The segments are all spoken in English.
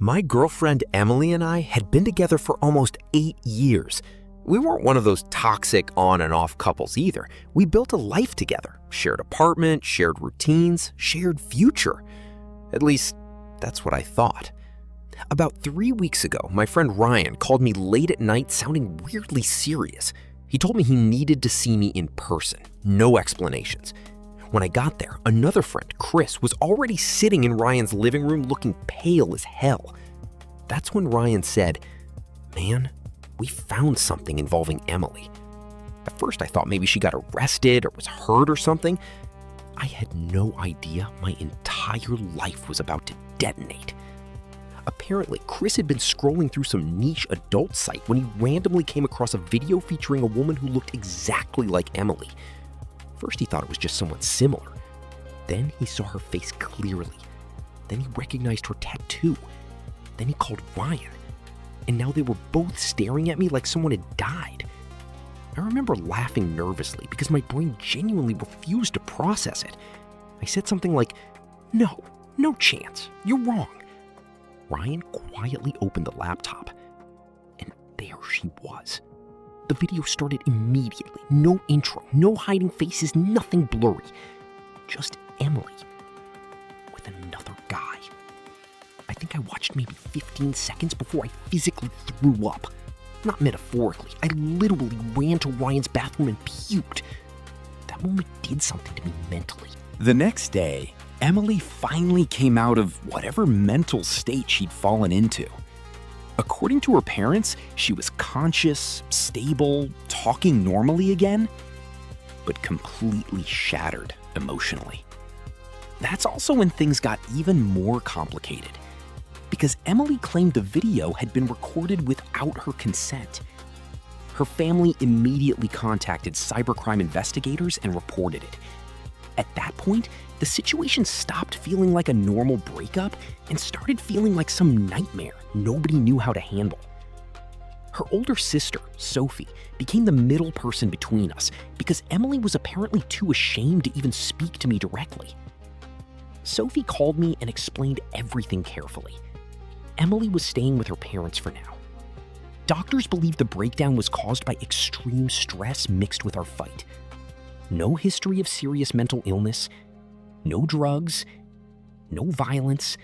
My girlfriend Emily and I had been together for almost 8 years. We weren't one of those toxic on and off couples either. We built a life together, shared apartment, shared routines, shared future. At least, that's what I thought. About 3 weeks ago, my friend Ryan called me late at night sounding weirdly serious. He told me he needed to see me in person, no explanations. When I got there, another friend, Chris, was already sitting in Ryan's living room looking pale as hell. That's when Ryan said, "Man, we found something involving Emily." At first I thought maybe she got arrested or was hurt or something. I had no idea my entire life was about to detonate. Apparently, Chris had been scrolling through some niche adult site when he randomly came across a video featuring a woman who looked exactly like Emily. First he thought it was just someone similar. Then he saw her face clearly. Then he recognized her tattoo. Then he called Ryan. And now they were both staring at me like someone had died. I remember laughing nervously because my brain genuinely refused to process it. I said something like, no chance, you're wrong." Ryan quietly opened the laptop, and there she was. The video started immediately. No intro, no hiding faces, nothing blurry. Just Emily with another guy. I think I watched maybe 15 seconds before I physically threw up. Not metaphorically. I literally ran to Ryan's bathroom and puked. That moment did something to me mentally. The next day, Emily finally came out of whatever mental state she'd fallen into. According to her parents, she was conscious, stable, talking normally again, but completely shattered emotionally. That's also when things got even more complicated, because Emily claimed the video had been recorded without her consent. Her family immediately contacted cybercrime investigators and reported it. At that point, the situation stopped feeling like a normal breakup and started feeling like some nightmare nobody knew how to handle. Her older sister, Sophie, became the middle person between us because Emily was apparently too ashamed to even speak to me directly. Sophie called me and explained everything carefully. Emily was staying with her parents for now. Doctors believe the breakdown was caused by extreme stress mixed with our fight. No history of serious mental illness, no drugs, no violence,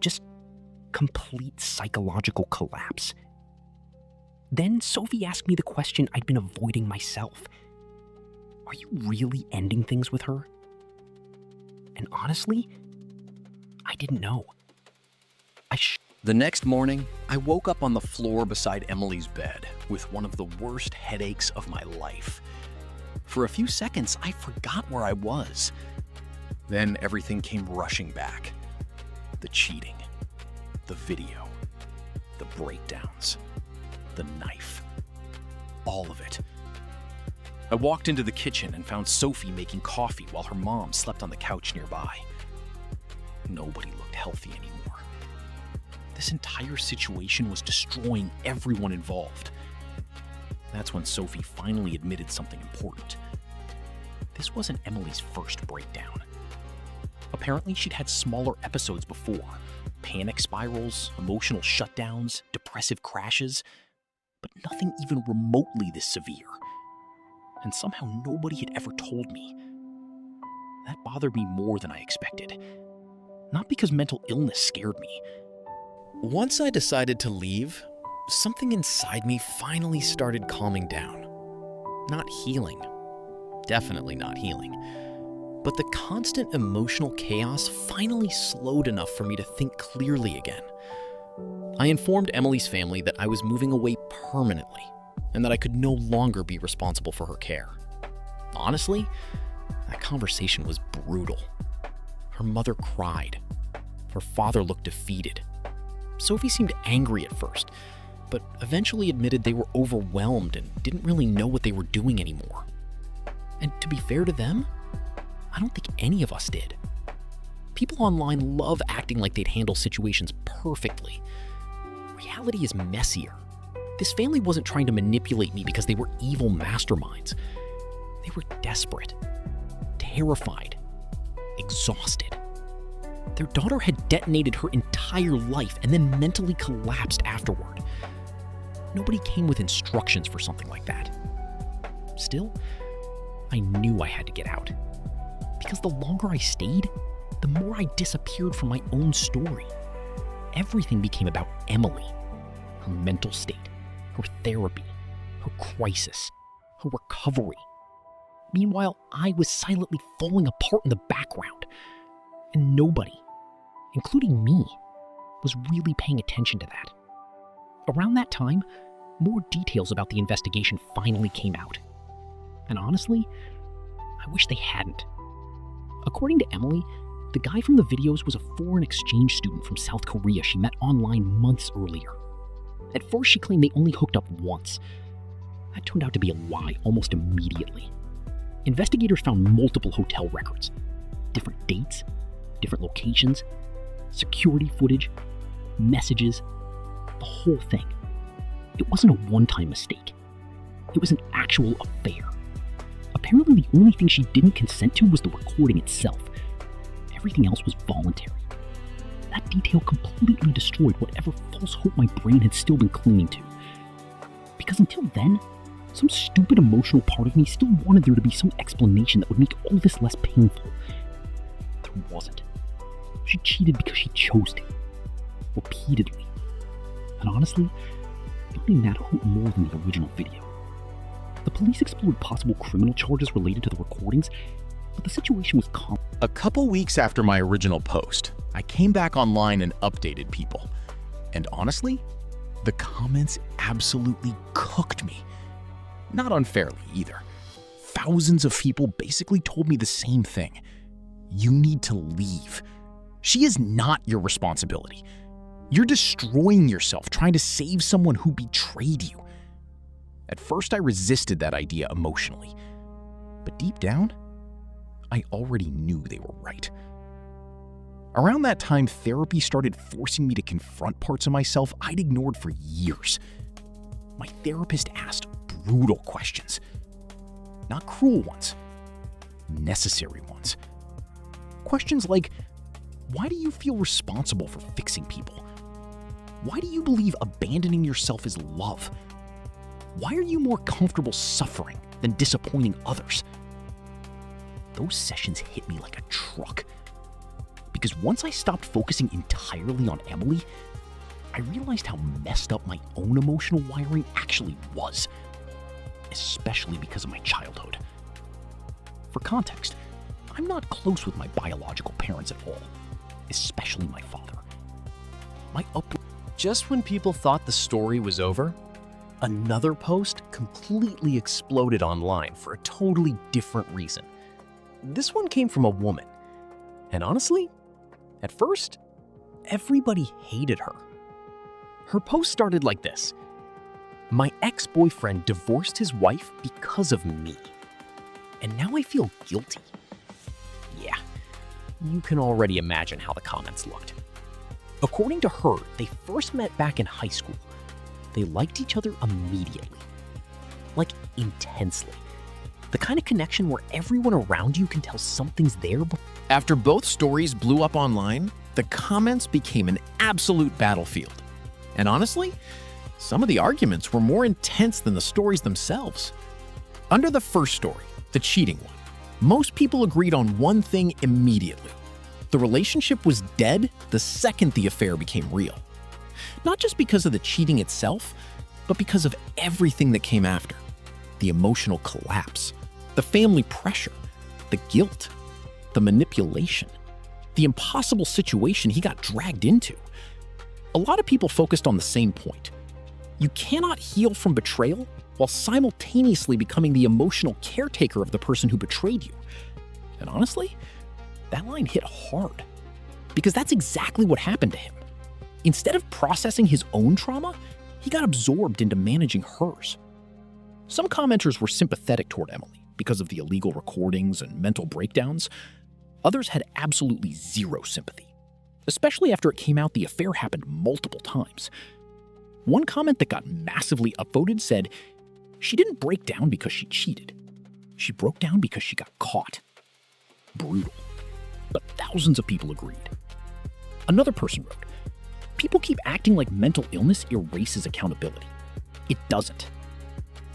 just complete psychological collapse. Then Sophie asked me the question I'd been avoiding myself. Are you really ending things with her? And honestly, I didn't know. The next morning, I woke up on the floor beside Emily's bed with one of the worst headaches of my life. For a few seconds, I forgot where I was. Then everything came rushing back. The cheating, the video, the breakdowns, the knife, all of it. I walked into the kitchen and found Sophie making coffee while her mom slept on the couch nearby. Nobody looked healthy anymore. This entire situation was destroying everyone involved. That's when Sophie finally admitted something important. This wasn't Emily's first breakdown. Apparently, she'd had smaller episodes before. Panic spirals, emotional shutdowns, depressive crashes, but nothing even remotely this severe. And somehow nobody had ever told me. That bothered me more than I expected. Not because mental illness scared me. Once I decided to leave, something inside me finally started calming down. Not healing. Definitely not healing. But the constant emotional chaos finally slowed enough for me to think clearly again. I informed Emily's family that I was moving away permanently and that I could no longer be responsible for her care. Honestly, that conversation was brutal. Her mother cried. Her father looked defeated. Sophie seemed angry at first, but eventually admitted they were overwhelmed and didn't really know what they were doing anymore. And to be fair to them, I don't think any of us did. People online love acting like they'd handle situations perfectly. Reality is messier. This family wasn't trying to manipulate me because they were evil masterminds. They were desperate, terrified, exhausted. Their daughter had detonated her entire life and then mentally collapsed afterward. Nobody came with instructions for something like that. Still, I knew I had to get out. Because the longer I stayed, the more I disappeared from my own story. Everything became about Emily, her mental state, her therapy, her crisis, her recovery. Meanwhile, I was silently falling apart in the background, and nobody, including me, was really paying attention to that. Around that time, more details about the investigation finally came out. And honestly, I wish they hadn't. According to Emily, the guy from the videos was a foreign exchange student from South Korea she met online months earlier. At first, she claimed they only hooked up once. That turned out to be a lie almost immediately. Investigators found multiple hotel records, different dates, different locations, security footage, messages, the whole thing. It wasn't a one-time mistake. It was an actual affair. Apparently, the only thing she didn't consent to was the recording itself. Everything else was voluntary. That detail completely destroyed whatever false hope my brain had still been clinging to. Because until then, some stupid emotional part of me still wanted there to be some explanation that would make all this less painful. There wasn't. She cheated because she chose to. Repeatedly. And honestly, finding that hurt more than the original video. The police explored possible criminal charges related to the recordings, but the situation was complex. A couple weeks after my original post, I came back online and updated people. And honestly, the comments absolutely cooked me. Not unfairly either. Thousands of people basically told me the same thing. You need to leave. She is not your responsibility. You're destroying yourself trying to save someone who betrayed you. At first, I resisted that idea emotionally. But deep down, I already knew they were right. Around that time, therapy started forcing me to confront parts of myself I'd ignored for years. My therapist asked brutal questions. Not cruel ones. Necessary ones. Questions like, why do you feel responsible for fixing people? Why do you believe abandoning yourself is love? Why are you more comfortable suffering than disappointing others? Those sessions hit me like a truck. Because once I stopped focusing entirely on Emily, I realized how messed up my own emotional wiring actually was. Especially because of my childhood. For context, I'm not close with my biological parents at all, especially my father. Just when people thought the story was over, another post completely exploded online for a totally different reason. This one came from a woman. And honestly, at first, everybody hated her. Her post started like this. My ex-boyfriend divorced his wife because of me. And now I feel guilty. Yeah, you can already imagine how the comments looked. According to her, they first met back in high school. They liked each other immediately. Like, intensely. The kind of connection where everyone around you can tell something's there. After both stories blew up online, the comments became an absolute battlefield. And honestly, some of the arguments were more intense than the stories themselves. Under the first story, the cheating one, most people agreed on one thing immediately. The relationship was dead the second the affair became real. Not just because of the cheating itself, but because of everything that came after. The emotional collapse, the family pressure, the guilt, the manipulation, the impossible situation he got dragged into. A lot of people focused on the same point. You cannot heal from betrayal while simultaneously becoming the emotional caretaker of the person who betrayed you. And honestly, that line hit hard. Because that's exactly what happened to him. Instead of processing his own trauma, he got absorbed into managing hers. Some commenters were sympathetic toward Emily because of the illegal recordings and mental breakdowns. Others had absolutely zero sympathy, especially after it came out the affair happened multiple times. One comment that got massively upvoted said, she didn't break down because she cheated. She broke down because she got caught. Brutal. But thousands of people agreed. Another person wrote, "People keep acting like mental illness erases accountability. It doesn't."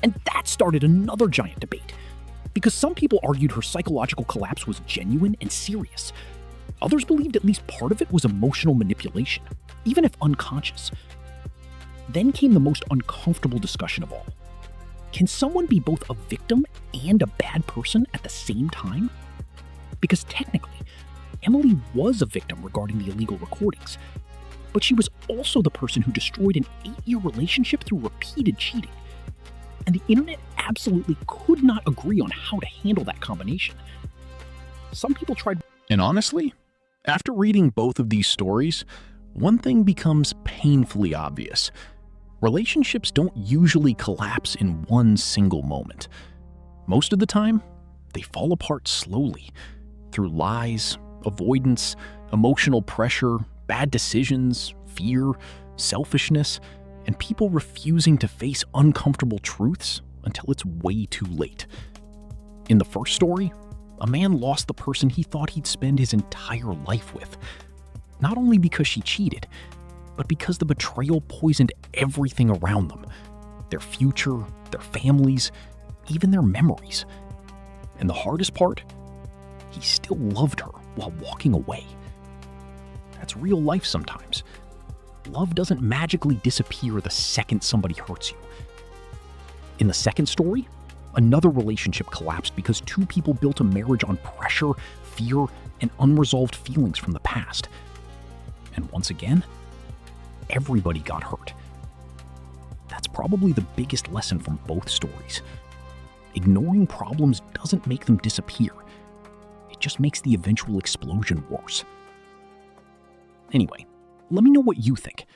And that started another giant debate, because some people argued her psychological collapse was genuine and serious. Others believed at least part of it was emotional manipulation, even if unconscious. Then came the most uncomfortable discussion of all. Can someone be both a victim and a bad person at the same time? Because technically, Emily was a victim regarding the illegal recordings, but she was also the person who destroyed an 8-year relationship through repeated cheating. And the internet absolutely could not agree on how to handle that combination. Some people tried. And honestly, after reading both of these stories, one thing becomes painfully obvious. Relationships don't usually collapse in one single moment. Most of the time, they fall apart slowly through lies, avoidance, emotional pressure, bad decisions, fear, selfishness, and people refusing to face uncomfortable truths until it's way too late. In the first story, a man lost the person he thought he'd spend his entire life with, not only because she cheated, but because the betrayal poisoned everything around them: their future, their families, even their memories. And the hardest part? He still loved her while walking away. That's real life sometimes. Love doesn't magically disappear the second somebody hurts you. In the second story, another relationship collapsed because two people built a marriage on pressure, fear, and unresolved feelings from the past. And once again, everybody got hurt. That's probably the biggest lesson from both stories. Ignoring problems doesn't make them disappear. It just makes the eventual explosion worse. Anyway, let me know what you think.